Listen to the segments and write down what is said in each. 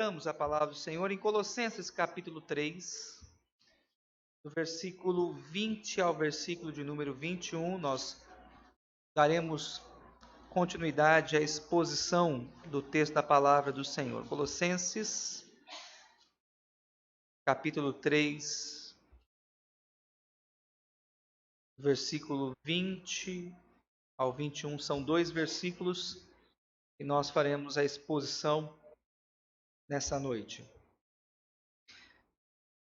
Vamos a palavra do Senhor em Colossenses capítulo 3, do versículo 20 ao versículo de número 21, nós daremos continuidade à exposição do texto da palavra do Senhor. Colossenses capítulo 3, versículo 20 ao 21, são dois versículos e nós faremos a exposição nessa noite.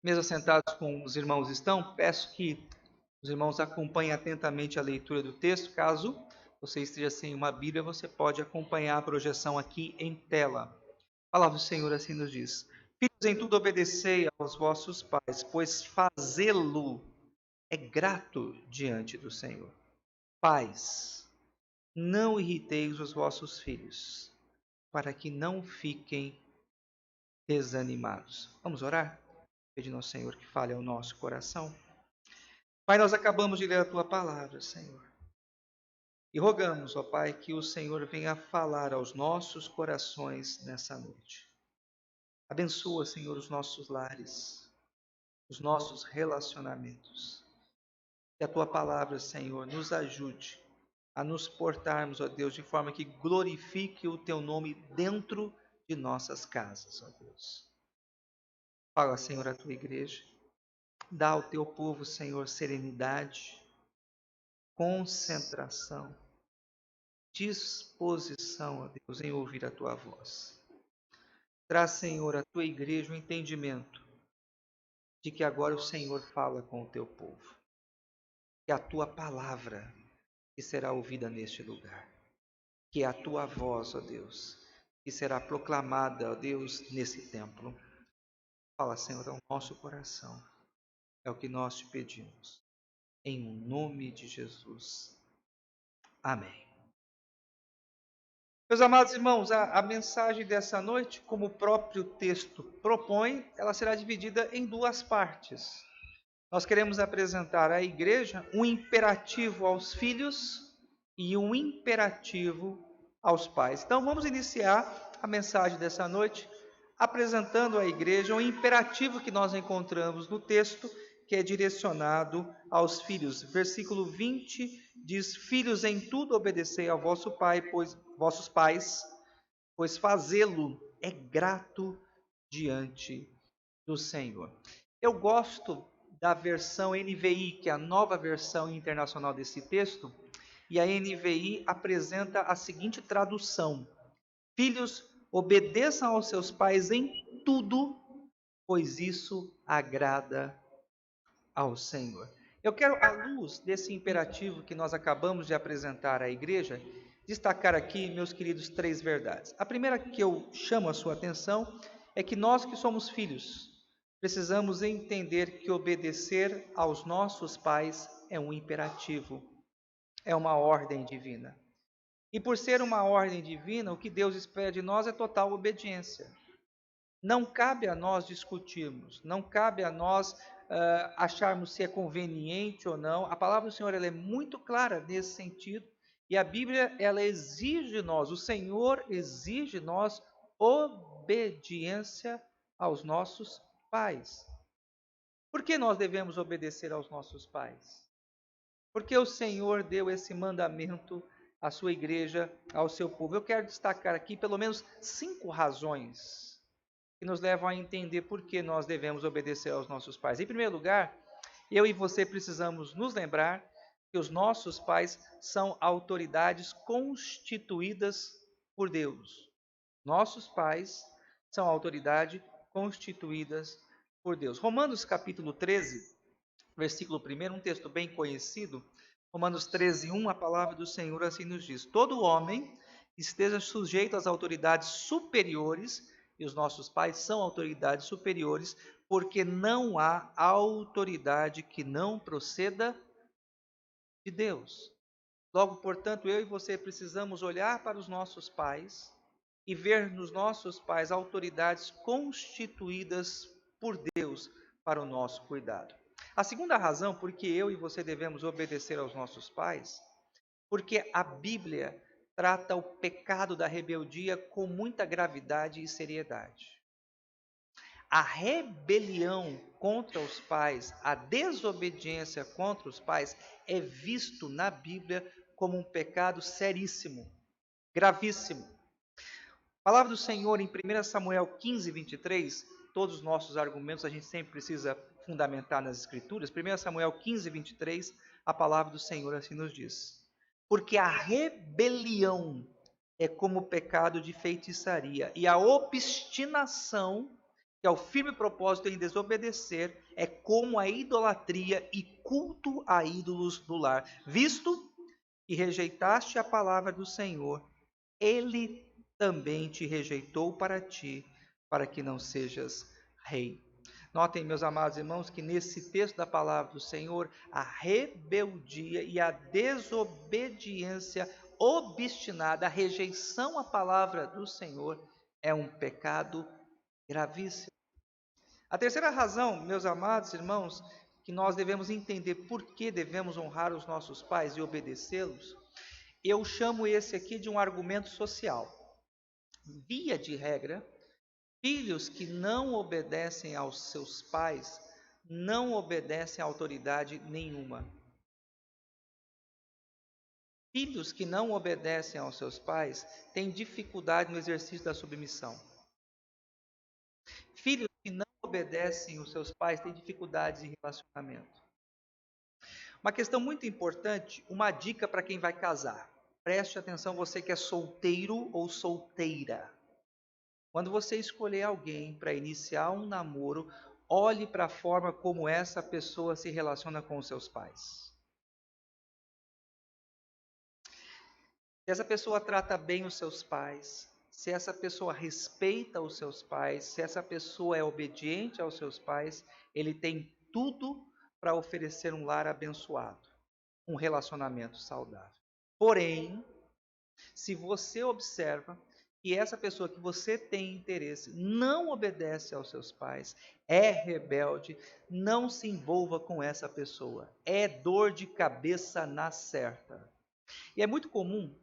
Mesmo sentados com os irmãos estão, peço que os irmãos acompanhem atentamente a leitura do texto. Caso você esteja sem uma Bíblia, você pode acompanhar a projeção aqui em tela. A palavra do Senhor assim nos diz: Filhos, em tudo obedecei aos vossos pais, pois fazê-lo é grato diante do Senhor. Pais, não irriteis os vossos filhos, para que não fiquem desanimados. Vamos orar? Pedindo ao Senhor que fale ao nosso coração. Pai, nós acabamos de ler a Tua palavra, Senhor. E rogamos, ó Pai, que o Senhor venha falar aos nossos corações nessa noite. Abençoa, Senhor, os nossos lares, os nossos relacionamentos. Que a Tua palavra, Senhor, nos ajude a nos portarmos, ó Deus, de forma que glorifique o Teu nome dentro de nossas casas, ó Deus. Fala, Senhor, a Tua igreja. Dá ao Teu povo, Senhor, serenidade, concentração, disposição, ó Deus, em ouvir a Tua voz. Traz, Senhor, à Tua igreja o entendimento de que agora o Senhor fala com o Teu povo. Que a Tua palavra que será ouvida neste lugar. Que a Tua voz, ó Deus, que será proclamada, ó Deus, nesse templo. Fala, Senhor, ao nosso coração. É o que nós te pedimos. Em nome de Jesus. Amém. Meus amados irmãos, a mensagem dessa noite, como o próprio texto propõe, ela será dividida em duas partes. Nós queremos apresentar à igreja um imperativo aos filhos e um imperativo aos pais. Então vamos iniciar a mensagem dessa noite apresentando à igreja um imperativo que nós encontramos no texto, que é direcionado aos filhos. Versículo 20 diz: Filhos, em tudo obedecei ao vosso pai, vossos pais, pois fazê-lo é grato diante do Senhor. Eu gosto da versão NVI, que é a nova versão internacional desse texto, e a NVI apresenta a seguinte tradução: Filhos, obedeçam aos seus pais em tudo, pois isso agrada ao Senhor. Eu quero, à luz desse imperativo que nós acabamos de apresentar à igreja, destacar aqui, meus queridos, três verdades. A primeira que eu chamo a sua atenção é que nós que somos filhos, precisamos entender que obedecer aos nossos pais é um imperativo, é uma ordem divina. E por ser uma ordem divina, o que Deus espera de nós é total obediência. Não cabe a nós discutirmos, não cabe a nós acharmos se é conveniente ou não. A palavra do Senhor ela é muito clara nesse sentido, e a Bíblia ela exige de nós, o Senhor exige de nós obediência aos nossos pais. Por que nós devemos obedecer aos nossos pais? Porque o Senhor deu esse mandamento à sua igreja, ao seu povo. Eu quero destacar aqui pelo menos 5 razões que nos levam a entender por que nós devemos obedecer aos nossos pais. Em primeiro lugar, eu e você precisamos nos lembrar que os nossos pais são autoridades constituídas por Deus. Nossos pais são autoridade constituídas por Deus. Romanos capítulo 13, versículo 1, um texto bem conhecido. Romanos 13, 1, a palavra do Senhor assim nos diz: Todo homem esteja sujeito às autoridades superiores, e os nossos pais são autoridades superiores, porque não há autoridade que não proceda de Deus. Logo, portanto, eu e você precisamos olhar para os nossos pais e ver nos nossos pais autoridades constituídas por Deus para o nosso cuidado. A segunda razão por que eu e você devemos obedecer aos nossos pais, porque a Bíblia trata o pecado da rebeldia com muita gravidade e seriedade. A rebelião contra os pais, a desobediência contra os pais é visto na Bíblia como um pecado seríssimo, gravíssimo. A palavra do Senhor em 1 Samuel 15, 23, todos os nossos argumentos a gente sempre precisa fundamentar nas Escrituras. 1 Samuel 15, 23, a palavra do Senhor assim nos diz: porque a rebelião é como o pecado de feitiçaria, e a obstinação, que é o firme propósito em desobedecer, é como a idolatria e culto a ídolos do lar. Visto que rejeitaste a palavra do Senhor, ele também te rejeitou para ti, para que não sejas rei. Notem, meus amados irmãos, que nesse texto da palavra do Senhor, a rebeldia e a desobediência obstinada, a rejeição à palavra do Senhor, é um pecado gravíssimo. A terceira razão, meus amados irmãos, que nós devemos entender por que devemos honrar os nossos pais e obedecê-los, eu chamo esse aqui de um argumento social. Via de regra, filhos que não obedecem aos seus pais não obedecem a autoridade nenhuma. Filhos que não obedecem aos seus pais têm dificuldade no exercício da submissão. Filhos que não obedecem aos seus pais têm dificuldades em relacionamento. Uma questão muito importante, uma dica para quem vai casar. Preste atenção, você que é solteiro ou solteira. Quando você escolher alguém para iniciar um namoro, olhe para a forma como essa pessoa se relaciona com os seus pais. Se essa pessoa trata bem os seus pais, se essa pessoa respeita os seus pais, se essa pessoa é obediente aos seus pais, ele tem tudo para oferecer um lar abençoado, um relacionamento saudável. Porém, se você observa que essa pessoa que você tem interesse não obedece aos seus pais, é rebelde, não se envolva com essa pessoa. É dor de cabeça na certa. E é muito comum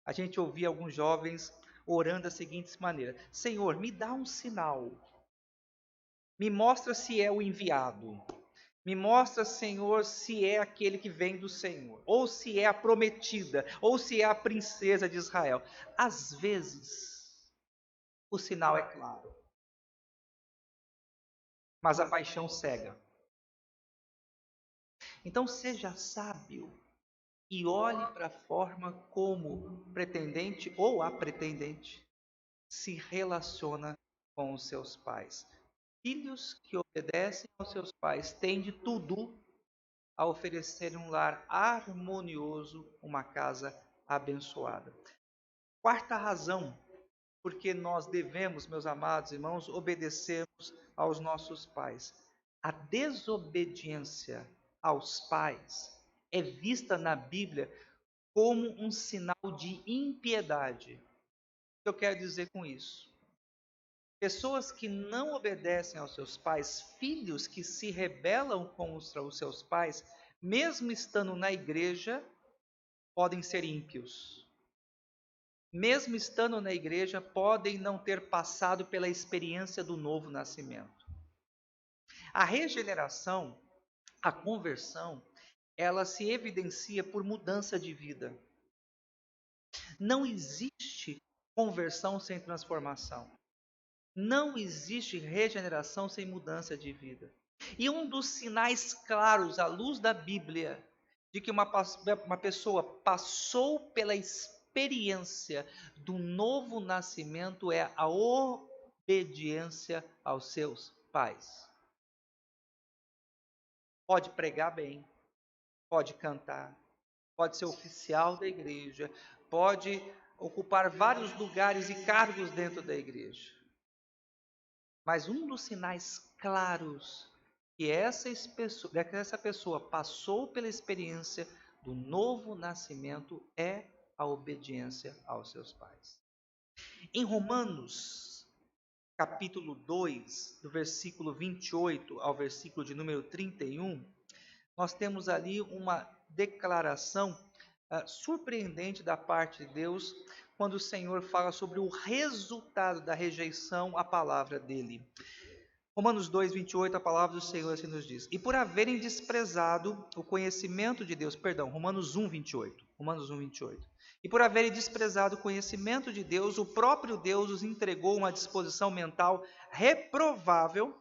a gente ouvir alguns jovens orando da seguinte maneira: Senhor, me dá um sinal. Me mostra se é o enviado. Me mostra, Senhor, se é aquele que vem do Senhor, ou se é a prometida, ou se é a princesa de Israel. Às vezes, o sinal é claro, mas a paixão cega. Então, seja sábio e olhe para a forma como o pretendente ou a pretendente se relaciona com os seus pais. Filhos que obedecem aos seus pais têm de tudo a oferecer um lar harmonioso, uma casa abençoada. Quarta razão, porque nós devemos, meus amados irmãos, obedecermos aos nossos pais. A desobediência aos pais é vista na Bíblia como um sinal de impiedade. O que eu quero dizer com isso? Pessoas que não obedecem aos seus pais, filhos que se rebelam contra os seus pais, mesmo estando na igreja, podem ser ímpios. Mesmo estando na igreja, podem não ter passado pela experiência do novo nascimento. A regeneração, a conversão, ela se evidencia por mudança de vida. Não existe conversão sem transformação. Não existe regeneração sem mudança de vida. E um dos sinais claros, à luz da Bíblia, de que uma pessoa passou pela experiência do novo nascimento é a obediência aos seus pais. Pode pregar bem, pode cantar, pode ser oficial da igreja, pode ocupar vários lugares e cargos dentro da igreja. Mas um dos sinais claros que essa pessoa passou pela experiência do novo nascimento é a obediência aos seus pais. Em Romanos, capítulo 2, do versículo 28 ao versículo de número 31, nós temos ali uma declaração surpreendente da parte de Deus, quando o Senhor fala sobre o resultado da rejeição à palavra dele. Romanos 2, 28, a palavra do Senhor assim nos diz. E por haverem desprezado o conhecimento de Deus, perdão, Romanos 1, 28. Romanos 1, 28. E por haverem desprezado o conhecimento de Deus, o próprio Deus os entregou uma disposição mental reprovável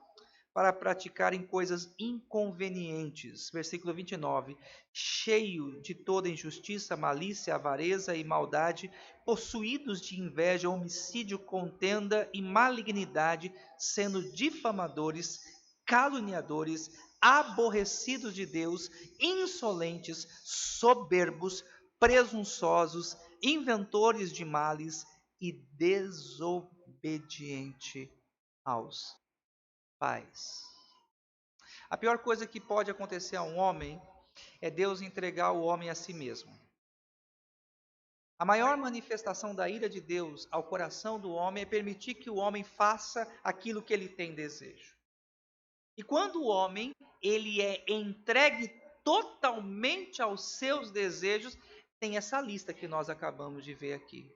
para praticarem coisas inconvenientes. Versículo 29. Cheio de toda injustiça, malícia, avareza e maldade, possuídos de inveja, homicídio, contenda e malignidade, sendo difamadores, caluniadores, aborrecidos de Deus, insolentes, soberbos, presunçosos, inventores de males e desobediente aos pais. A pior coisa que pode acontecer a um homem é Deus entregar o homem a si mesmo. A maior manifestação da ira de Deus ao coração do homem é permitir que o homem faça aquilo que ele tem desejo. E quando o homem ele é entregue totalmente aos seus desejos, tem essa lista que nós acabamos de ver aqui.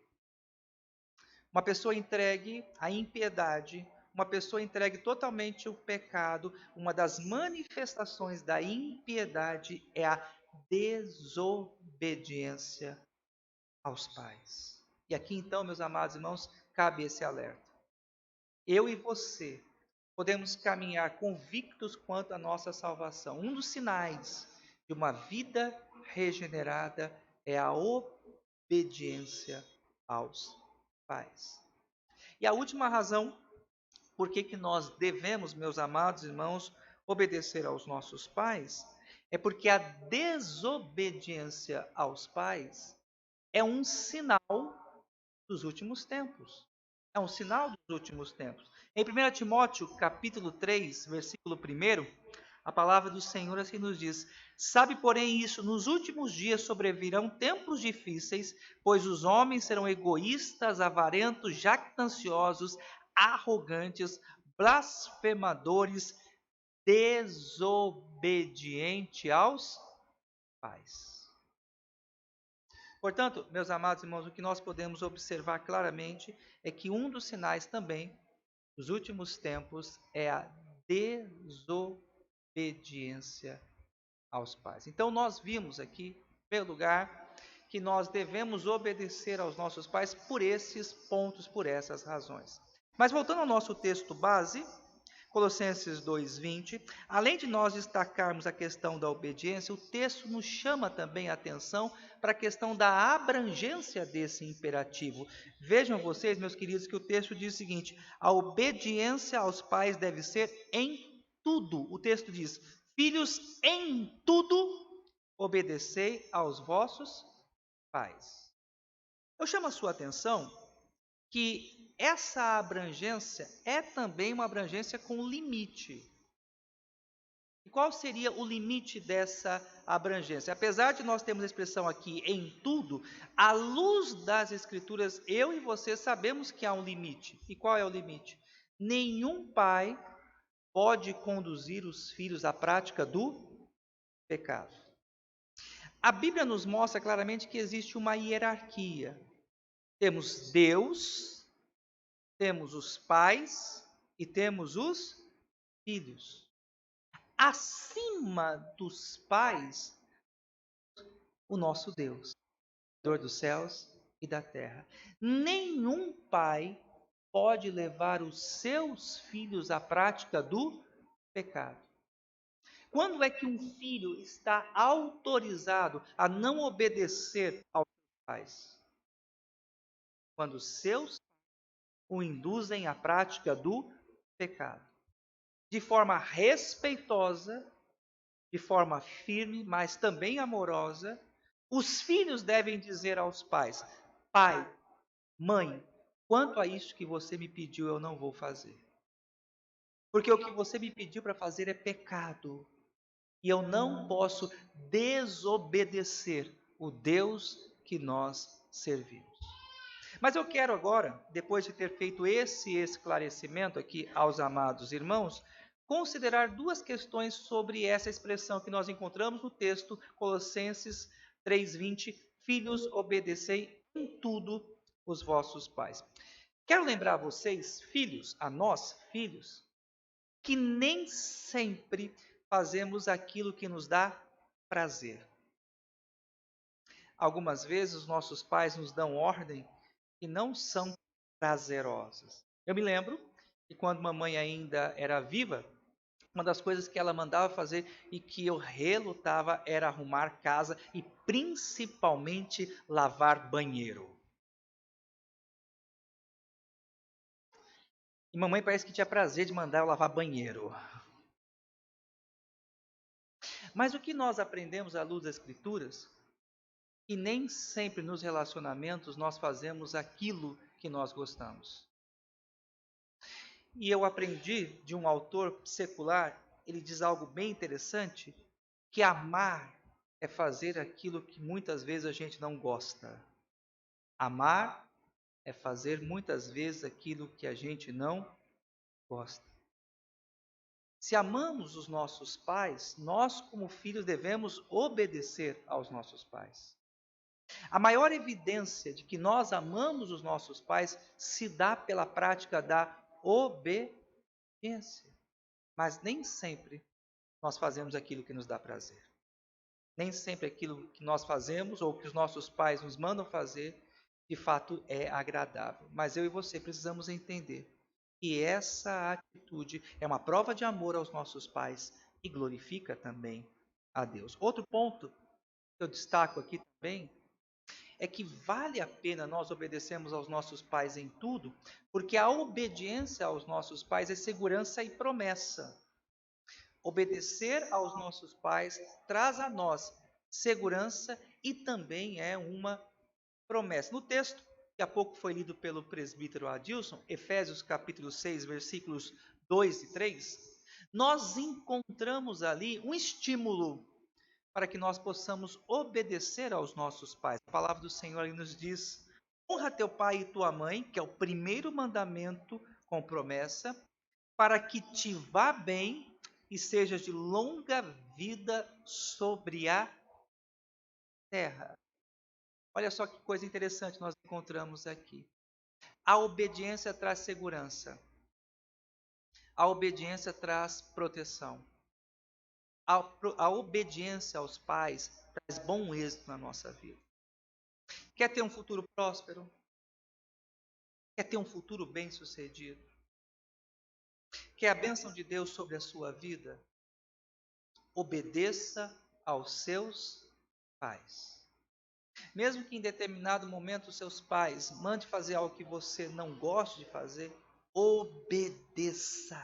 Uma pessoa entregue à impiedade, uma pessoa entregue totalmente ao pecado, uma das manifestações da impiedade é a desobediência aos pais. E aqui então, meus amados irmãos, cabe esse alerta. Eu e você podemos caminhar convictos quanto à nossa salvação. Um dos sinais de uma vida regenerada é a obediência aos pais. E a última razão por que nós devemos, meus amados irmãos, obedecer aos nossos pais, é porque a desobediência aos pais é um sinal dos últimos tempos. É um sinal dos últimos tempos. Em 1 Timóteo, capítulo 3, versículo 1, a palavra do Senhor assim nos diz: sabe, porém, isso, nos últimos dias sobrevirão tempos difíceis, pois os homens serão egoístas, avarentos, jactanciosos, arrogantes, blasfemadores, desobedientes aos pais. Portanto, meus amados irmãos, o que nós podemos observar claramente é que um dos sinais também dos últimos tempos é a desobediência aos pais. Então, nós vimos aqui, em primeiro lugar, que nós devemos obedecer aos nossos pais por esses pontos, por essas razões. Mas voltando ao nosso texto base, Colossenses 2:20, além de nós destacarmos a questão da obediência, o texto nos chama também a atenção para a questão da abrangência desse imperativo. Vejam vocês, meus queridos, que o texto diz o seguinte: a obediência aos pais deve ser em tudo. O texto diz: filhos, em tudo obedecei aos vossos pais. Eu chamo a sua atenção que essa abrangência é também uma abrangência com limite. E qual seria o limite dessa abrangência? Apesar de nós termos a expressão aqui em tudo, à luz das Escrituras, eu e você sabemos que há um limite. E qual é o limite? Nenhum pai pode conduzir os filhos à prática do pecado. A Bíblia nos mostra claramente que existe uma hierarquia. Temos Deus, temos os pais e temos os filhos. Acima dos pais, o nosso Deus, Criador dos céus e da terra. Nenhum pai pode levar os seus filhos à prática do pecado. Quando é que um filho está autorizado a não obedecer aos pais? Quando seus o induzem à prática do pecado. De forma respeitosa, de forma firme, mas também amorosa, os filhos devem dizer aos pais: pai, mãe, quanto a isso que você me pediu, eu não vou fazer. Porque o que você me pediu para fazer é pecado. E eu não posso desobedecer o Deus que nós servimos. Mas eu quero agora, depois de ter feito esse esclarecimento aqui aos amados irmãos, considerar duas questões sobre essa expressão que nós encontramos no texto Colossenses 3:20, filhos, obedecei em tudo os vossos pais. Quero lembrar a vocês, filhos, a nós, filhos, que nem sempre fazemos aquilo que nos dá prazer. Algumas vezes os nossos pais nos dão ordem que não são prazerosas. Eu me lembro que quando mamãe ainda era viva, uma das coisas que ela mandava fazer e que eu relutava era arrumar casa e principalmente lavar banheiro. E mamãe parece que tinha prazer de mandar eu lavar banheiro. Mas o que nós aprendemos à luz das Escrituras, que nem sempre nos relacionamentos nós fazemos aquilo que nós gostamos. E eu aprendi de um autor secular, ele diz algo bem interessante, que amar é fazer aquilo que muitas vezes a gente não gosta. Amar é fazer muitas vezes aquilo que a gente não gosta. Se amamos os nossos pais, nós, como filhos, devemos obedecer aos nossos pais. A maior evidência de que nós amamos os nossos pais se dá pela prática da obediência. Mas nem sempre nós fazemos aquilo que nos dá prazer. Nem sempre aquilo que nós fazemos ou que os nossos pais nos mandam fazer, de fato é agradável. Mas eu e você precisamos entender que essa atitude é uma prova de amor aos nossos pais e glorifica também a Deus. Outro ponto que eu destaco aqui também é que vale a pena nós obedecermos aos nossos pais em tudo, porque a obediência aos nossos pais é segurança e promessa. Obedecer aos nossos pais traz a nós segurança e também é uma promessa. No texto que há pouco foi lido pelo presbítero Adilson, Efésios capítulo 6, versículos 2 e 3, nós encontramos ali um estímulo para que nós possamos obedecer aos nossos pais. A palavra do Senhor ali nos diz: honra teu pai e tua mãe, que é o primeiro mandamento com promessa, para que te vá bem e sejas de longa vida sobre a terra. Olha só que coisa interessante nós encontramos aqui. A obediência traz segurança. A obediência traz proteção. A obediência aos pais traz bom êxito na nossa vida. Quer ter um futuro próspero? Quer ter um futuro bem-sucedido? Quer a bênção de Deus sobre a sua vida? Obedeça aos seus pais. Mesmo que em determinado momento seus pais mandem fazer algo que você não gosta de fazer, obedeça.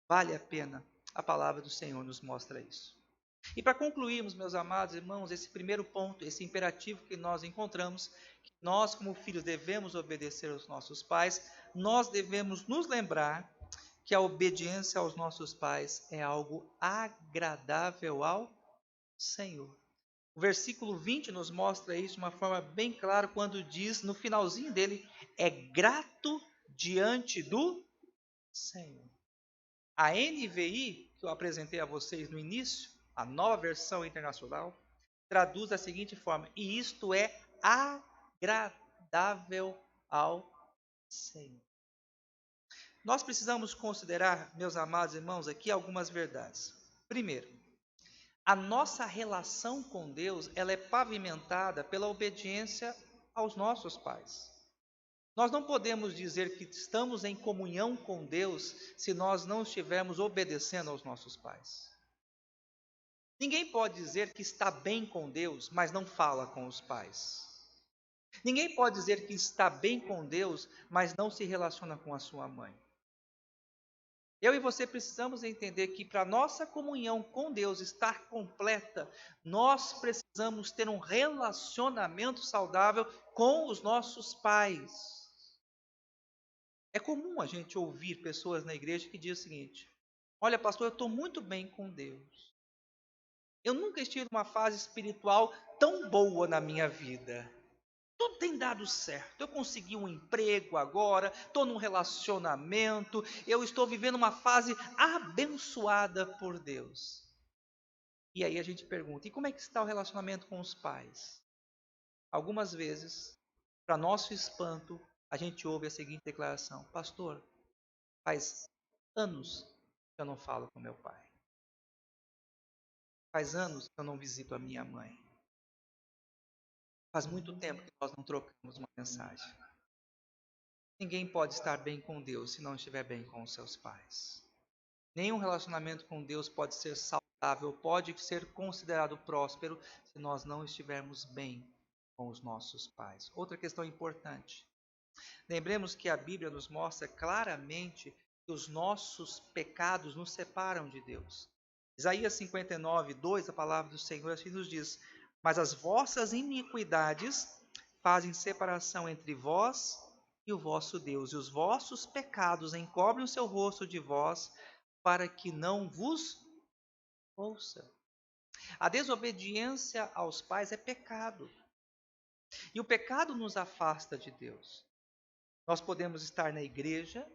Vale a pena. A palavra do Senhor nos mostra isso. E para concluirmos, meus amados irmãos, esse primeiro ponto, esse imperativo que nós encontramos, que nós como filhos devemos obedecer aos nossos pais, nós devemos nos lembrar que a obediência aos nossos pais é algo agradável ao Senhor. O versículo 20 nos mostra isso de uma forma bem clara quando diz, no finalzinho dele, é grato diante do Senhor. A NVI, que eu apresentei a vocês no início, a nova versão internacional, traduz da seguinte forma: e isto é agradável ao Senhor. Nós precisamos considerar, meus amados irmãos, aqui algumas verdades. Primeiro, a nossa relação com Deus, ela é pavimentada pela obediência aos nossos pais. Nós não podemos dizer que estamos em comunhão com Deus se nós não estivermos obedecendo aos nossos pais. Ninguém pode dizer que está bem com Deus, mas não fala com os pais. Ninguém pode dizer que está bem com Deus, mas não se relaciona com a sua mãe. Eu e você precisamos entender que para nossa comunhão com Deus estar completa, nós precisamos ter um relacionamento saudável com os nossos pais. É comum a gente ouvir pessoas na igreja que dizem o seguinte: olha, pastor, eu estou muito bem com Deus. Eu nunca estive numa fase espiritual tão boa na minha vida. Tudo tem dado certo. Eu consegui um emprego agora, estou num relacionamento, eu estou vivendo uma fase abençoada por Deus. E aí a gente pergunta: e como é que está o relacionamento com os pais? Algumas vezes, para nosso espanto, a gente ouve a seguinte declaração: pastor, faz anos que eu não falo com meu pai. Faz anos que eu não visito a minha mãe. Faz muito tempo que nós não trocamos uma mensagem. Ninguém pode estar bem com Deus se não estiver bem com os seus pais. Nenhum relacionamento com Deus pode ser saudável, pode ser considerado próspero se nós não estivermos bem com os nossos pais. Outra questão importante. Lembremos que a Bíblia nos mostra claramente que os nossos pecados nos separam de Deus. Isaías 59, 2, a palavra do Senhor assim nos diz: mas as vossas iniquidades fazem separação entre vós e o vosso Deus, e os vossos pecados encobrem o seu rosto de vós, para que não vos ouça. A desobediência aos pais é pecado. E o pecado nos afasta de Deus. Nós podemos estar na igreja,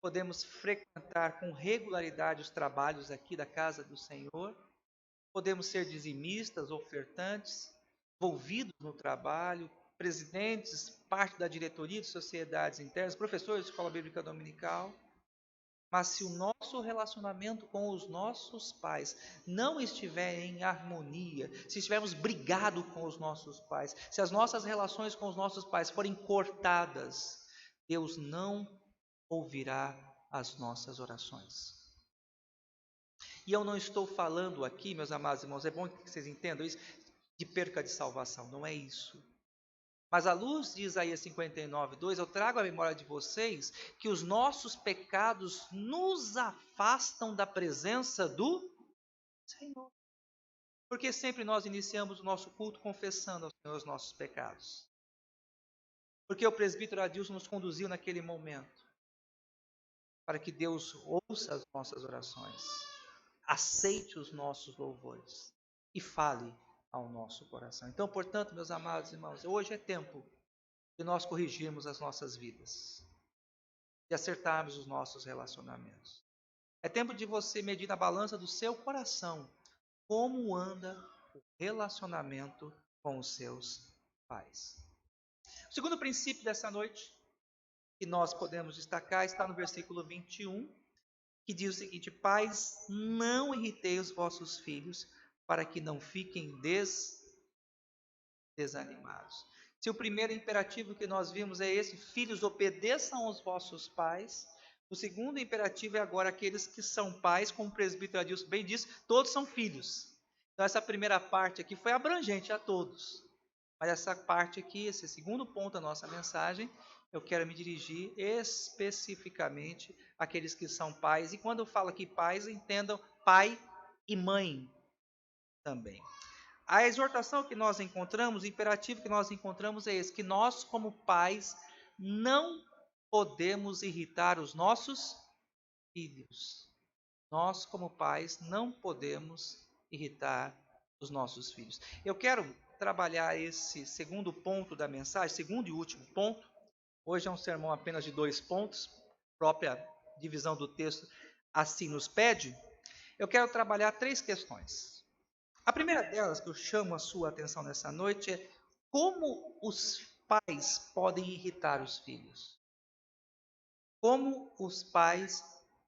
podemos frequentar com regularidade os trabalhos aqui da casa do Senhor, podemos ser dizimistas, ofertantes, envolvidos no trabalho, presidentes, parte da diretoria de sociedades internas, professores de escola bíblica dominical. Mas se o nosso relacionamento com os nossos pais não estiver em harmonia, se estivermos brigados com os nossos pais, se as nossas relações com os nossos pais forem cortadas, Deus não ouvirá as nossas orações. E eu não estou falando aqui, meus amados irmãos, é bom que vocês entendam isso, de perca de salvação, não é isso. Mas à luz de Isaías 59, 2, eu trago à memória de vocês que os nossos pecados nos afastam da presença do Senhor. Porque sempre nós iniciamos o nosso culto confessando ao Senhor os nossos pecados. Porque o presbítero Adilson nos conduziu naquele momento para que Deus ouça as nossas orações, aceite os nossos louvores e fale ao nosso coração. Então, portanto, meus amados irmãos, hoje é tempo de nós corrigirmos as nossas vidas, de acertarmos os nossos relacionamentos. É tempo de você medir na balança do seu coração como anda o relacionamento com os seus pais. O segundo princípio dessa noite que nós podemos destacar está no versículo 21, que diz o seguinte: pais, não irritei os vossos filhos, para que não fiquem desanimados. Se o primeiro imperativo que nós vimos é esse: filhos, obedeçam aos vossos pais. O segundo imperativo é agora aqueles que são pais, como o presbítero Adilson bem disse, todos são filhos. Então essa primeira parte aqui foi abrangente a todos. Mas essa parte aqui, esse segundo ponto da nossa mensagem, eu quero me dirigir especificamente àqueles que são pais. E quando eu falo aqui pais, entendam pai e mãe também. A exortação que nós encontramos, o imperativo que nós encontramos é esse: que nós, como pais, não podemos irritar os nossos filhos. Nós, como pais, não podemos irritar os nossos filhos. Eu quero trabalhar esse segundo ponto da mensagem, segundo e último ponto. Hoje é um sermão apenas de 2 pontos, própria divisão do texto assim nos pede. Eu quero trabalhar 3 questões. A primeira delas que eu chamo a sua atenção nessa noite é como os pais podem irritar os filhos. Como os pais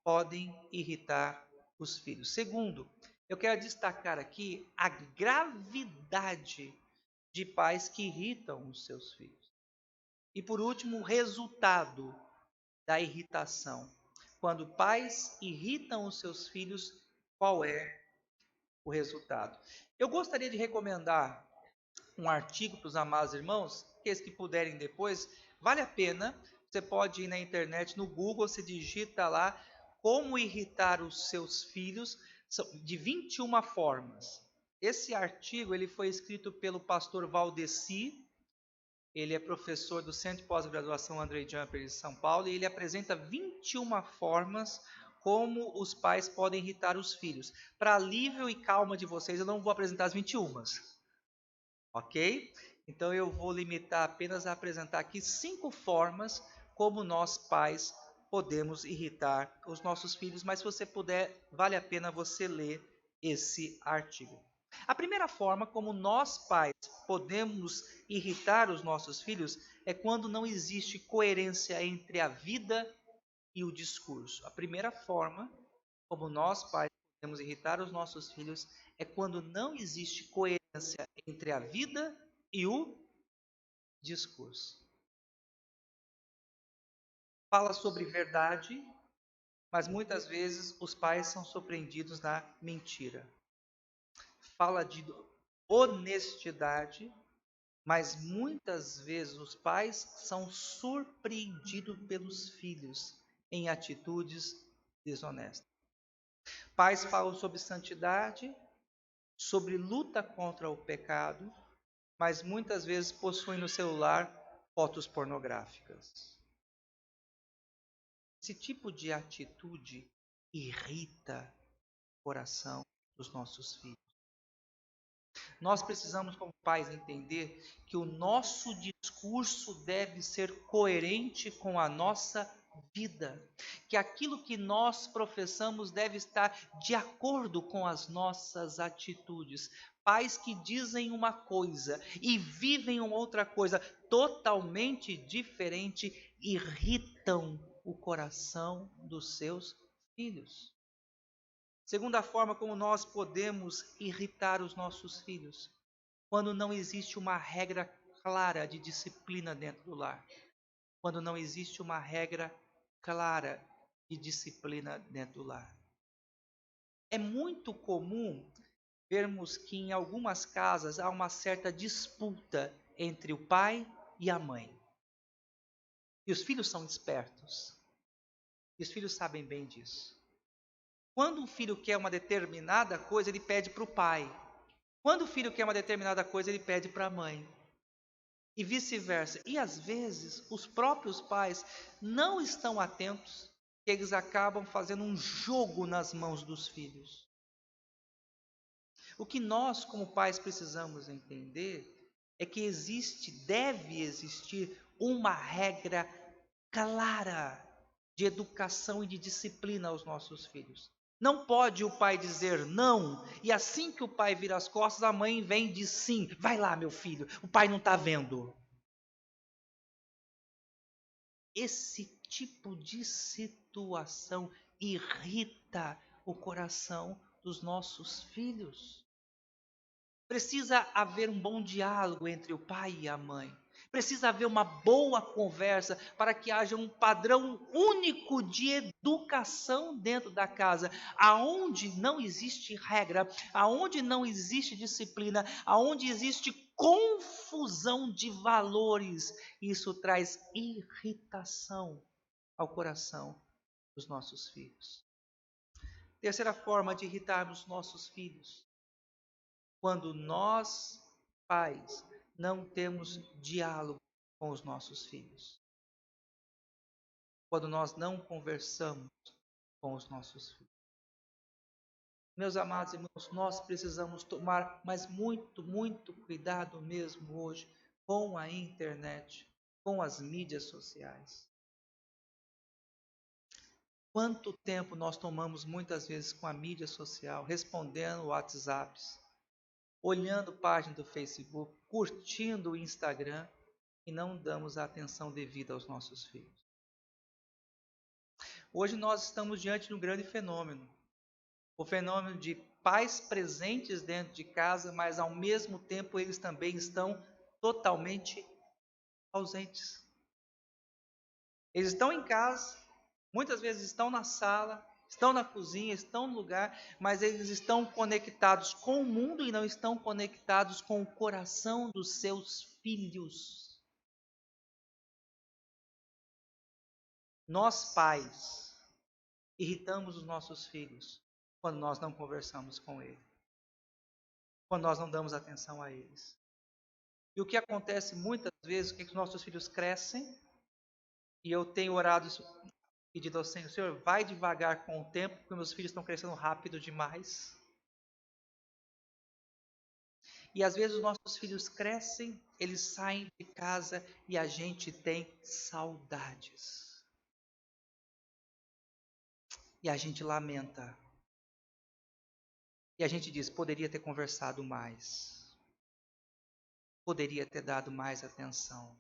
podem irritar os filhos. Segundo, eu quero destacar aqui a gravidade de pais que irritam os seus filhos. E por último, o resultado da irritação. Quando pais irritam os seus filhos, qual é o resultado? Eu gostaria de recomendar um artigo para os amados irmãos, aqueles que puderem depois, vale a pena. Você pode ir na internet, no Google, você digita lá como irritar os seus filhos, de 21 formas. Esse artigo ele foi escrito pelo pastor Valdeci, ele é professor do Centro de Pós-Graduação André Jumper de São Paulo, e ele apresenta 21 formas como os pais podem irritar os filhos. Para alívio e calma de vocês, eu não vou apresentar as 21. Ok? Então eu vou limitar apenas a apresentar aqui 5 formas como nós pais podemos irritar os nossos filhos, mas se você puder, vale a pena você ler esse artigo. A primeira forma como nós pais podemos irritar os nossos filhos é quando não existe coerência entre a vida e o discurso. A primeira forma como nós, pais, podemos irritar os nossos filhos é quando não existe coerência entre a vida e o discurso. Fala sobre verdade, mas muitas vezes os pais são surpreendidos na mentira. Fala de honestidade, mas muitas vezes os pais são surpreendidos pelos filhos em atitudes desonestas. Pais falam sobre santidade, sobre luta contra o pecado, mas muitas vezes possuem no celular fotos pornográficas. Esse tipo de atitude irrita o coração dos nossos filhos. Nós precisamos, como pais, entender que o nosso discurso deve ser coerente com a nossa vida, que aquilo que nós professamos deve estar de acordo com as nossas atitudes. Pais que dizem uma coisa e vivem uma outra coisa totalmente diferente irritam o coração dos seus filhos. Segunda forma como nós podemos irritar os nossos filhos, quando não existe uma regra clara de disciplina dentro do lar. Quando não existe uma regra clara de disciplina dentro do lar. É muito comum vermos que em algumas casas há uma certa disputa entre o pai e a mãe. E os filhos são espertos. E os filhos sabem bem disso. Quando um filho quer uma determinada coisa, ele pede para o pai. Quando o filho quer uma determinada coisa, ele pede para a mãe. E vice-versa. E às vezes, os próprios pais não estão atentos, que eles acabam fazendo um jogo nas mãos dos filhos. O que nós, como pais, precisamos entender é que deve existir uma regra clara de educação e de disciplina aos nossos filhos. Não pode o pai dizer não, e assim que o pai vira as costas, a mãe vem e diz sim. Vai lá, meu filho, o pai não está vendo. Esse tipo de situação irrita o coração dos nossos filhos. Precisa haver um bom diálogo entre o pai e a mãe. Precisa haver uma boa conversa para que haja um padrão único de educação dentro da casa, aonde não existe regra, aonde não existe disciplina, aonde existe confusão de valores. Isso traz irritação ao coração dos nossos filhos. Terceira forma de irritarmos nossos filhos: quando nós, pais, não temos diálogo com os nossos filhos. Quando nós não conversamos com os nossos filhos. Meus amados irmãos, nós precisamos tomar, mas muito, muito cuidado mesmo hoje com a internet, com as mídias sociais. Quanto tempo nós tomamos muitas vezes com a mídia social, respondendo WhatsApps, olhando página do Facebook, curtindo o Instagram e não damos a atenção devida aos nossos filhos. Hoje nós estamos diante de um grande fenômeno. O fenômeno de pais presentes dentro de casa, mas ao mesmo tempo eles também estão totalmente ausentes. Eles estão em casa, muitas vezes estão na sala, estão na cozinha, estão no lugar, mas eles estão conectados com o mundo e não estão conectados com o coração dos seus filhos. Nós, pais, irritamos os nossos filhos quando nós não conversamos com eles, quando nós não damos atenção a eles. E o que acontece muitas vezes é que os nossos filhos crescem, e eu tenho orado, pedido ao Senhor: Senhor, vai devagar com o tempo, porque meus filhos estão crescendo rápido demais. E às vezes os nossos filhos crescem, eles saem de casa e a gente tem saudades. E a gente lamenta. E a gente diz: poderia ter conversado mais. Poderia ter dado mais atenção.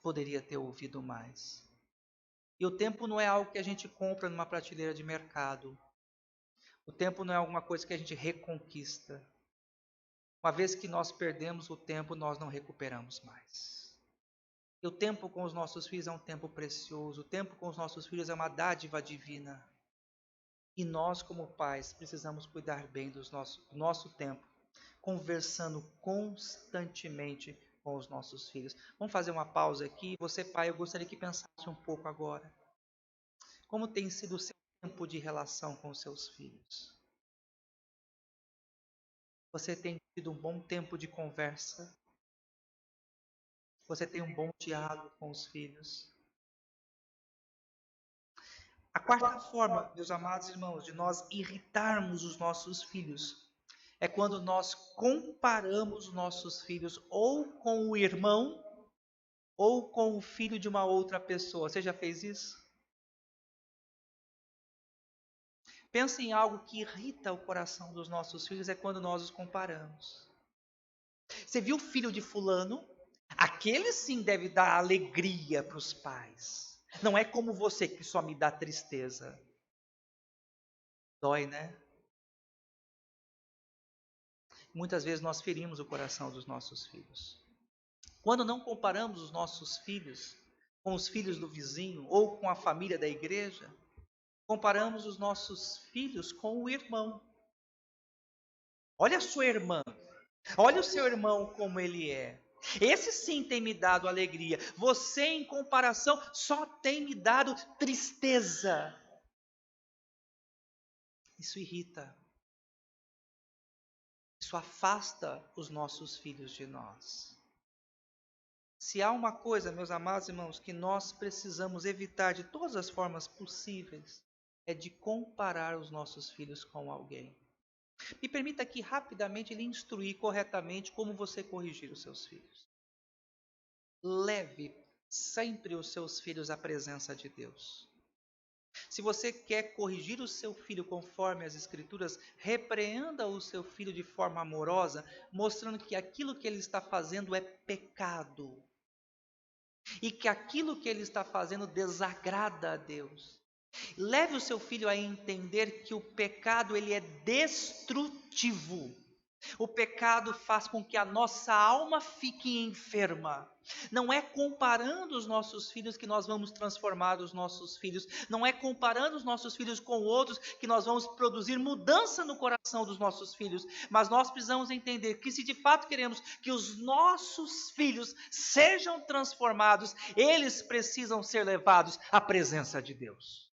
Poderia ter ouvido mais. E o tempo não é algo que a gente compra numa prateleira de mercado. O tempo não é alguma coisa que a gente reconquista. Uma vez que nós perdemos o tempo, nós não recuperamos mais. E o tempo com os nossos filhos é um tempo precioso. O tempo com os nossos filhos é uma dádiva divina. E nós, como pais, precisamos cuidar bem do nosso tempo, conversando constantemente com os nossos filhos. Vamos fazer uma pausa aqui. Você, pai, eu gostaria que pensasse um pouco agora. Como tem sido o seu tempo de relação com os seus filhos? Você tem tido um bom tempo de conversa? Você tem um bom diálogo com os filhos? A quarta forma, meus amados irmãos, de nós irritarmos os nossos filhos é quando nós comparamos os nossos filhos ou com o irmão ou com o filho de uma outra pessoa. Você já fez isso? Pensa em algo que irrita o coração dos nossos filhos, é quando nós os comparamos. Você viu o filho de fulano? Aquele sim deve dar alegria para os pais. Não é como você que só me dá tristeza. Dói, né? Muitas vezes nós ferimos o coração dos nossos filhos. Quando não comparamos os nossos filhos com os filhos do vizinho ou com a família da igreja, comparamos os nossos filhos com o irmão. Olha a sua irmã, olha o seu irmão como ele é. Esse sim tem me dado alegria. Você, em comparação, só tem me dado tristeza. Isso irrita. Isso afasta os nossos filhos de nós. Se há uma coisa, meus amados irmãos, que nós precisamos evitar de todas as formas possíveis, é de comparar os nossos filhos com alguém. Me permita aqui rapidamente lhe instruir corretamente como você corrigir os seus filhos. Leve sempre os seus filhos à presença de Deus. Se você quer corrigir o seu filho conforme as Escrituras, repreenda o seu filho de forma amorosa, mostrando que aquilo que ele está fazendo é pecado. E que aquilo que ele está fazendo desagrada a Deus. Leve o seu filho a entender que o pecado ele é destrutivo. O pecado faz com que a nossa alma fique enferma. Não é comparando os nossos filhos que nós vamos transformar os nossos filhos. Não é comparando os nossos filhos com outros que nós vamos produzir mudança no coração dos nossos filhos. Mas nós precisamos entender que se de fato queremos que os nossos filhos sejam transformados, eles precisam ser levados à presença de Deus.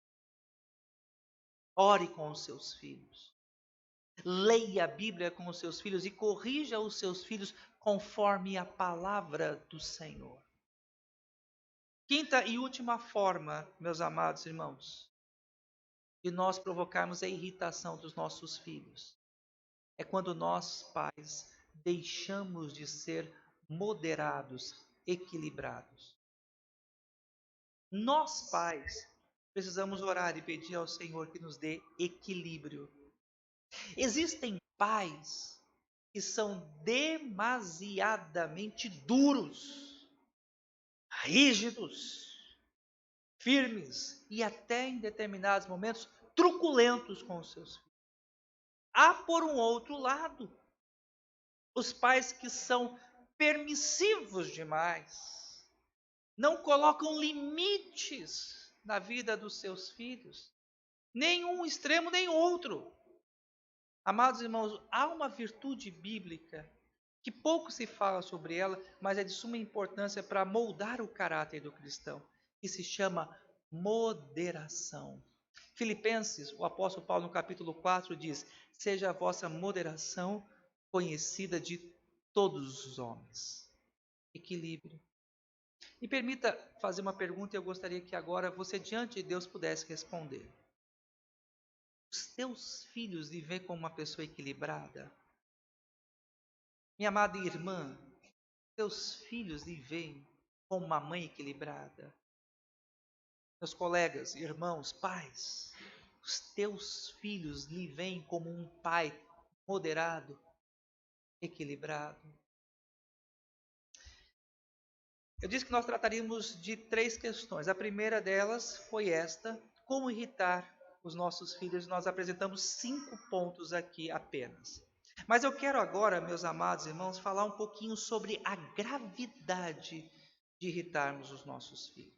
Ore com os seus filhos. Leia a Bíblia com os seus filhos e corrija os seus filhos conforme a palavra do Senhor. Quinta e última forma, meus amados irmãos, de nós provocarmos a irritação dos nossos filhos, é quando nós, pais, deixamos de ser moderados, equilibrados. Nós, pais, precisamos orar e pedir ao Senhor que nos dê equilíbrio. Existem pais que são demasiadamente duros, rígidos, firmes e até em determinados momentos truculentos com os seus filhos. Há por um outro lado os pais que são permissivos demais, não colocam limites na vida dos seus filhos, nem um extremo nem outro. Amados irmãos, há uma virtude bíblica que pouco se fala sobre ela, mas é de suma importância para moldar o caráter do cristão, que se chama moderação. Filipenses, o apóstolo Paulo no capítulo 4 diz: seja a vossa moderação conhecida de todos os homens. Equilíbrio. Me permita fazer uma pergunta e eu gostaria que agora você diante de Deus pudesse responder. Os teus filhos lhe veem como uma pessoa equilibrada? Minha amada irmã, teus filhos lhe veem como uma mãe equilibrada? Meus colegas, irmãos, pais, os teus filhos lhe veem como um pai moderado, equilibrado? Eu disse que nós trataríamos de 3 questões. A primeira delas foi esta: como irritar os nossos filhos. Nós apresentamos 5 pontos aqui apenas. Mas eu quero agora, meus amados irmãos, falar um pouquinho sobre a gravidade de irritarmos os nossos filhos.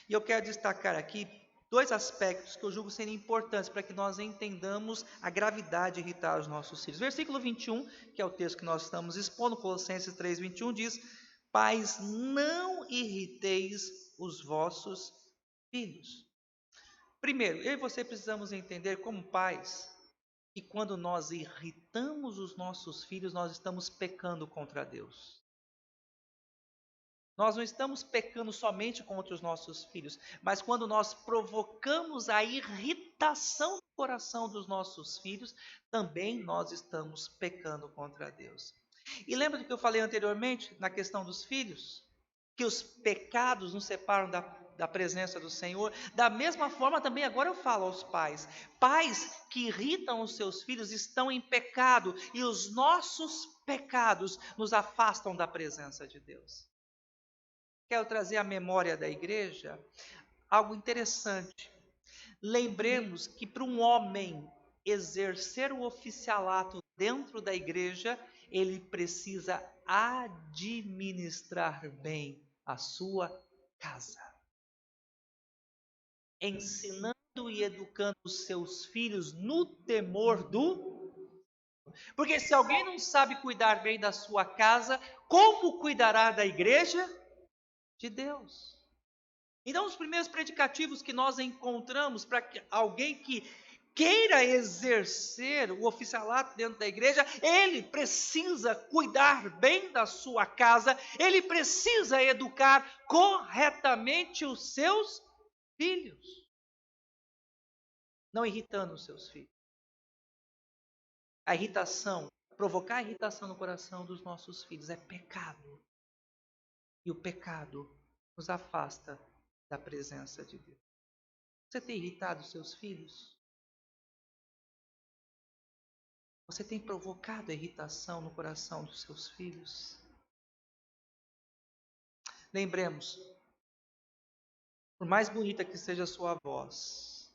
E eu quero destacar aqui 2 aspectos que eu julgo serem importantes para que nós entendamos a gravidade de irritar os nossos filhos. Versículo 21, que é o texto que nós estamos expondo, Colossenses 3, 21, diz: Pais, não irriteis os vossos filhos. Primeiro, eu e você precisamos entender como pais que quando nós irritamos os nossos filhos, nós estamos pecando contra Deus. Nós não estamos pecando somente contra os nossos filhos, mas quando nós provocamos a irritação no coração dos nossos filhos, também nós estamos pecando contra Deus. E lembra do que eu falei anteriormente na questão dos filhos? Que os pecados nos separam da presença do Senhor. Da mesma forma também agora eu falo aos pais. Pais que irritam os seus filhos estão em pecado, e os nossos pecados nos afastam da presença de Deus. Quero trazer à memória da igreja algo interessante. Lembremos que para um homem exercer o oficialato dentro da igreja, ele precisa administrar bem a sua casa, ensinando e educando os seus filhos no temor do... Porque se alguém não sabe cuidar bem da sua casa, como cuidará da igreja de Deus? Então, os primeiros predicativos que nós encontramos para alguém que queira exercer o oficialato dentro da igreja, ele precisa cuidar bem da sua casa, ele precisa educar corretamente os seus filhos, não irritando os seus filhos. A irritação, provocar irritação no coração dos nossos filhos é pecado. E o pecado nos afasta da presença de Deus. Você tem irritado os seus filhos? Você tem provocado a irritação no coração dos seus filhos? Lembremos, por mais bonita que seja a sua voz,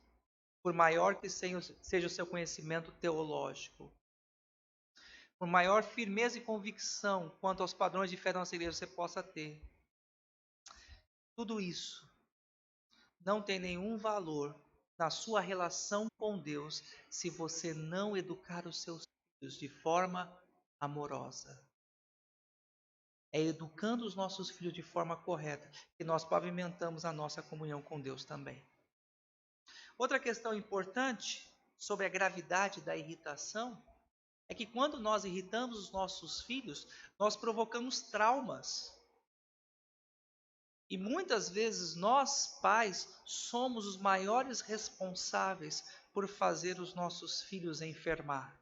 por maior que seja o seu conhecimento teológico, por maior firmeza e convicção quanto aos padrões de fé da nossa igreja você possa ter, tudo isso não tem nenhum valor na sua relação com Deus se você não educar os seus filhos de forma amorosa. É educando os nossos filhos de forma correta que nós pavimentamos a nossa comunhão com Deus também. Outra questão importante sobre a gravidade da irritação é que quando nós irritamos os nossos filhos, nós provocamos traumas. E muitas vezes nós, pais, somos os maiores responsáveis por fazer os nossos filhos enfermar.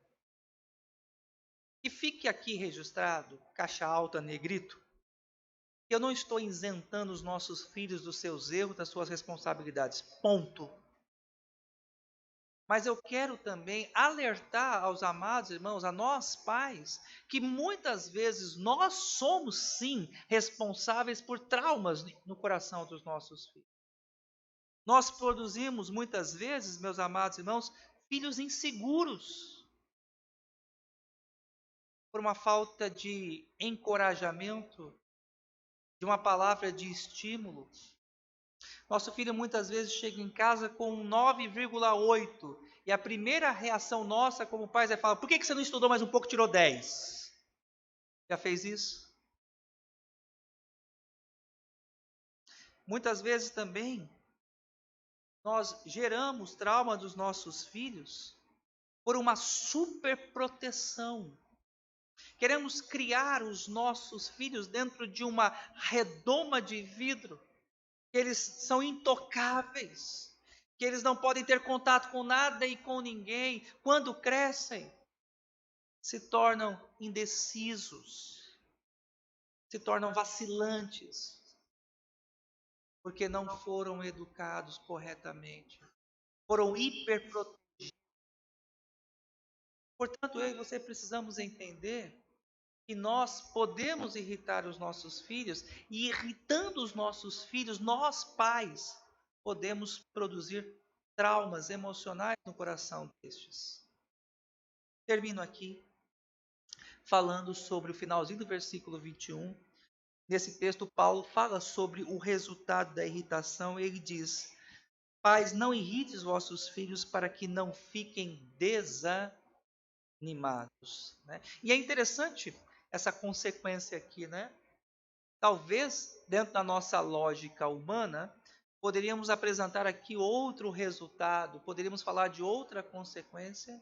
E fique aqui registrado, caixa alta, negrito, eu não estou isentando os nossos filhos dos seus erros, das suas responsabilidades, ponto. Mas eu quero também alertar aos amados irmãos, a nós pais, que muitas vezes nós somos sim responsáveis por traumas no coração dos nossos filhos. Nós produzimos muitas vezes, meus amados irmãos, filhos inseguros, por uma falta de encorajamento, de uma palavra de estímulo. Nosso filho muitas vezes chega em casa com um 9,8 e a primeira reação nossa como pais é falar: por que você não estudou mais um pouco e tirou 10? Já fez isso? Muitas vezes também nós geramos trauma dos nossos filhos por uma superproteção. Queremos criar os nossos filhos dentro de uma redoma de vidro, que eles são intocáveis, que eles não podem ter contato com nada e com ninguém. Quando crescem, se tornam indecisos, se tornam vacilantes, porque não foram educados corretamente, foram hiperprotegidos. Portanto, eu e você precisamos entender que nós podemos irritar os nossos filhos, e irritando os nossos filhos, nós pais podemos produzir traumas emocionais no coração destes. Termino aqui falando sobre o finalzinho do versículo 21. Nesse texto, Paulo fala sobre o resultado da irritação. Ele diz: Pais, não irrites vossos filhos para que não fiquem desanimados. Né? E é interessante essa consequência aqui, né? Talvez, dentro da nossa lógica humana, poderíamos apresentar aqui outro resultado, poderíamos falar de outra consequência,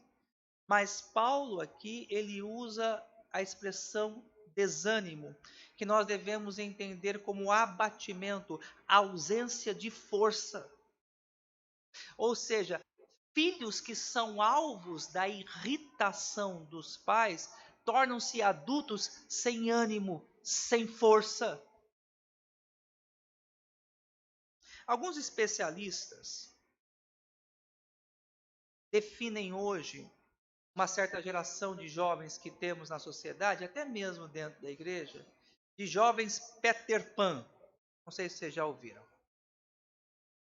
mas Paulo aqui, ele usa a expressão desânimo, que nós devemos entender como abatimento, ausência de força. Ou seja, filhos que são alvos da irritação dos pais tornam-se adultos sem ânimo, sem força. Alguns especialistas definem hoje uma certa geração de jovens que temos na sociedade, até mesmo dentro da igreja, de jovens Peter Pan. Não sei se vocês já ouviram.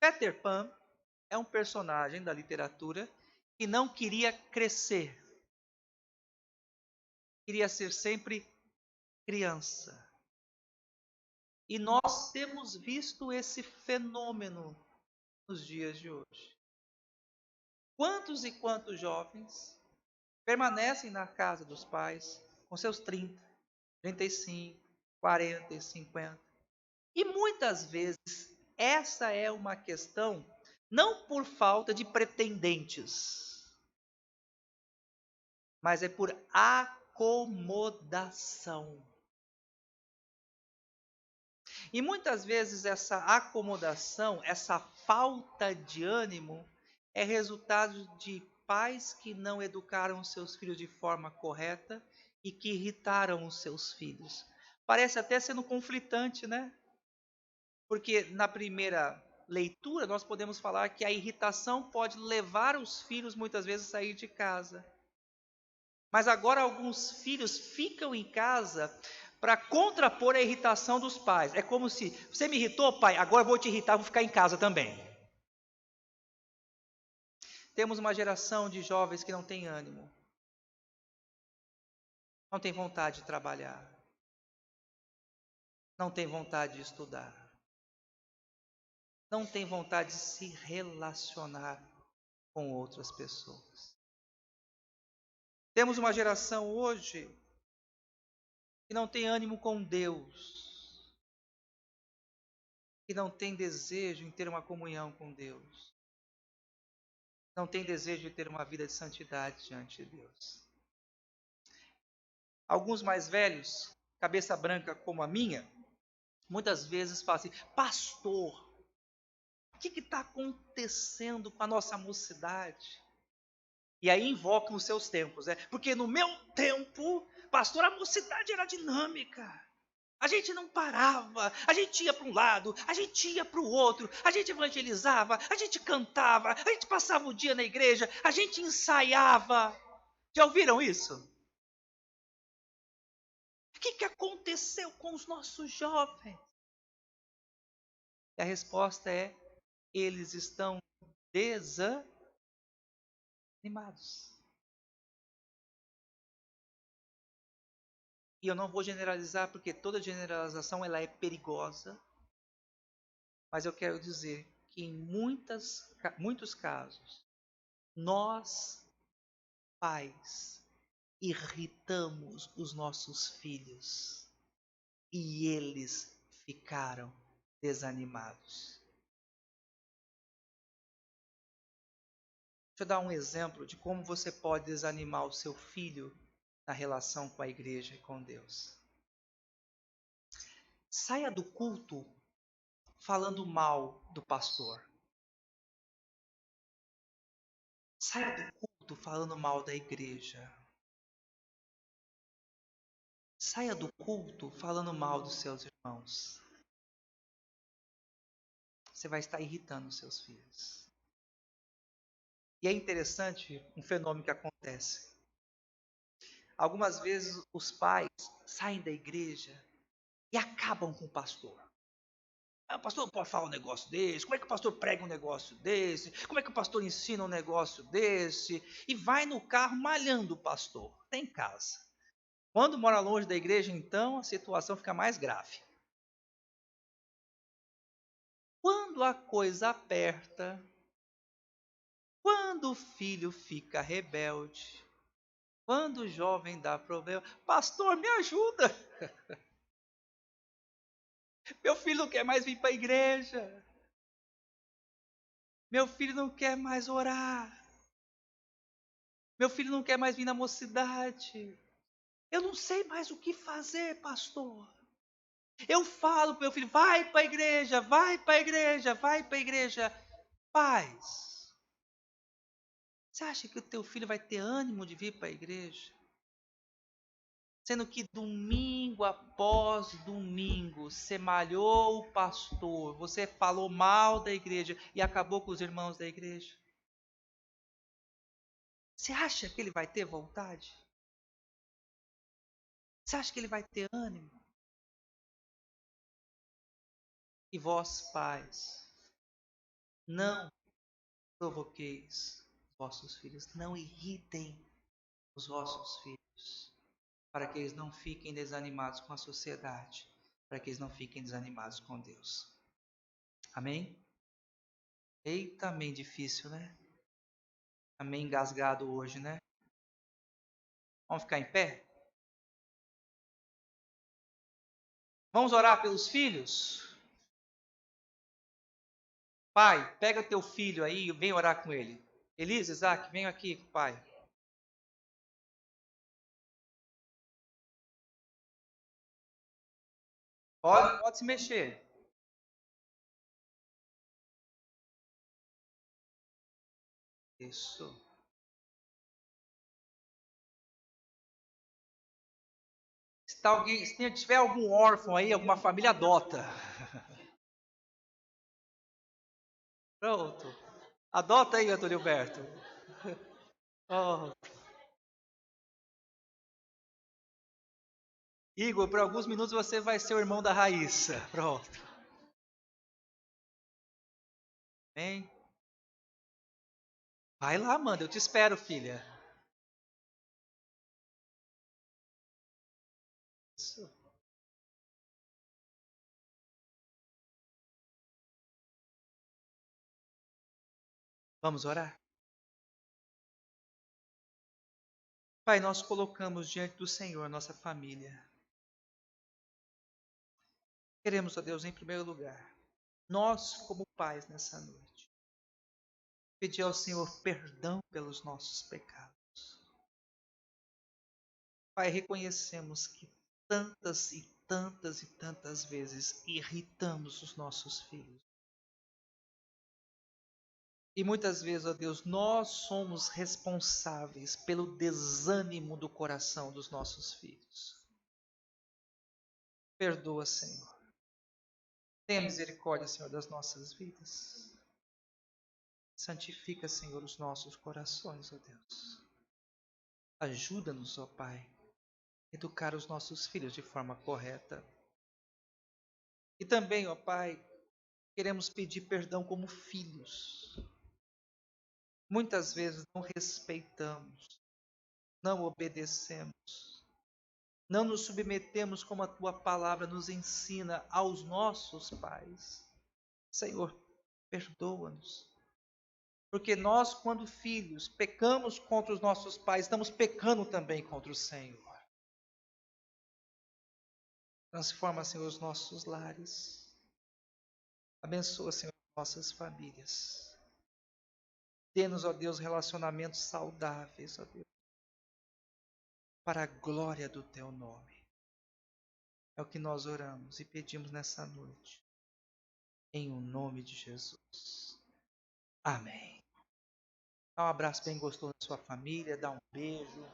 Peter Pan é um personagem da literatura que não queria crescer, queria ser sempre criança. E nós temos visto esse fenômeno nos dias de hoje. Quantos e quantos jovens permanecem na casa dos pais com seus 30, 35, 40 e 50? E muitas vezes essa é uma questão não por falta de pretendentes, mas é por acomodação. E muitas vezes essa acomodação, essa falta de ânimo, é resultado de pais que não educaram seus filhos de forma correta e que irritaram os seus filhos. Parece até sendo conflitante, né? Porque na primeira leitura nós podemos falar que a irritação pode levar os filhos muitas vezes a sair de casa. Mas agora alguns filhos ficam em casa para contrapor a irritação dos pais. É como se, você me irritou, pai, agora eu vou te irritar, vou ficar em casa também. Temos uma geração de jovens que não tem ânimo, não tem vontade de trabalhar, não tem vontade de estudar, não tem vontade de se relacionar com outras pessoas. Temos uma geração hoje que não tem ânimo com Deus, que não tem desejo em ter uma comunhão com Deus, não tem desejo de ter uma vida de santidade diante de Deus. Alguns mais velhos, cabeça branca como a minha, muitas vezes falam assim: pastor, o que está acontecendo com a nossa mocidade? E aí invocam os seus tempos, né? Porque no meu tempo, pastor, a mocidade era dinâmica. A gente não parava, a gente ia para um lado, a gente ia para o outro, a gente evangelizava, a gente cantava, a gente passava o dia na igreja, a gente ensaiava. Já ouviram isso? O que aconteceu com os nossos jovens? E a resposta é: eles estão desanimados. E eu não vou generalizar, porque toda generalização ela é perigosa. Mas eu quero dizer que em muitos casos, nós, pais, irritamos os nossos filhos e eles ficaram desanimados. Deixa eu dar um exemplo de como você pode desanimar o seu filho na relação com a igreja e com Deus. Saia do culto falando mal do pastor. Saia do culto falando mal da igreja. Saia do culto falando mal dos seus irmãos. Você vai estar irritando os seus filhos. E é interessante um fenômeno que acontece. Algumas vezes os pais saem da igreja e acabam com o pastor. O pastor não pode falar um negócio desse? Como é que o pastor prega um negócio desse? Como é que o pastor ensina um negócio desse? E vai no carro malhando o pastor, até em casa. Quando mora longe da igreja, então, a situação fica mais grave. Quando a coisa aperta, quando o filho fica rebelde, quando o jovem dá problema, pastor, me ajuda. Meu filho não quer mais vir para a igreja. Meu filho não quer mais orar. Meu filho não quer mais vir na mocidade. Eu não sei mais o que fazer, pastor. Eu falo para meu filho, vai para a igreja, vai para a igreja, vai para a igreja. Pais, você acha que o teu filho vai ter ânimo de vir para a igreja? Sendo que domingo após domingo, você malhou o pastor, você falou mal da igreja e acabou com os irmãos da igreja. Você acha que ele vai ter vontade? Você acha que ele vai ter ânimo? E vós, pais, não provoqueis vossos filhos, não irritem os vossos filhos, para que eles não fiquem desanimados com a sociedade, para que eles não fiquem desanimados com Deus. Amém? Eita, amém difícil, né? Amém engasgado hoje, né? Vamos ficar em pé? Vamos orar pelos filhos? Pai, pega teu filho aí e vem orar com ele. Elisa, Isaac, venham aqui, pai. Pode se mexer. Isso. Se tiver algum órfão aí, alguma família, adota. Pronto. Adota aí, Antônio Alberto. Oh. Igor, por alguns minutos você vai ser o irmão da Raíssa. Pronto. Vem. Vai lá, Amanda, eu te espero, filha. Isso. Vamos orar? Pai, nós colocamos diante do Senhor nossa família. Queremos, ó Deus, em primeiro lugar, nós como pais nessa noite, pedir ao Senhor perdão pelos nossos pecados. Pai, reconhecemos que tantas e tantas e tantas vezes irritamos os nossos filhos. E muitas vezes, ó Deus, nós somos responsáveis pelo desânimo do coração dos nossos filhos. Perdoa, Senhor. Tenha misericórdia, Senhor, das nossas vidas. Santifica, Senhor, os nossos corações, ó Deus. Ajuda-nos, ó Pai, a educar os nossos filhos de forma correta. E também, ó Pai, queremos pedir perdão como filhos. Muitas vezes não respeitamos, não obedecemos, não nos submetemos como a Tua palavra nos ensina aos nossos pais. Senhor, perdoa-nos. Porque nós, quando filhos, pecamos contra os nossos pais, estamos pecando também contra o Senhor. Transforma, Senhor, os nossos lares. Abençoa, Senhor, nossas famílias. Dê-nos, ó Deus, relacionamentos saudáveis, ó Deus, para a glória do Teu nome. É o que nós oramos e pedimos nessa noite. Em o nome de Jesus. Amém. Dá um abraço bem gostoso na sua família, dá um beijo.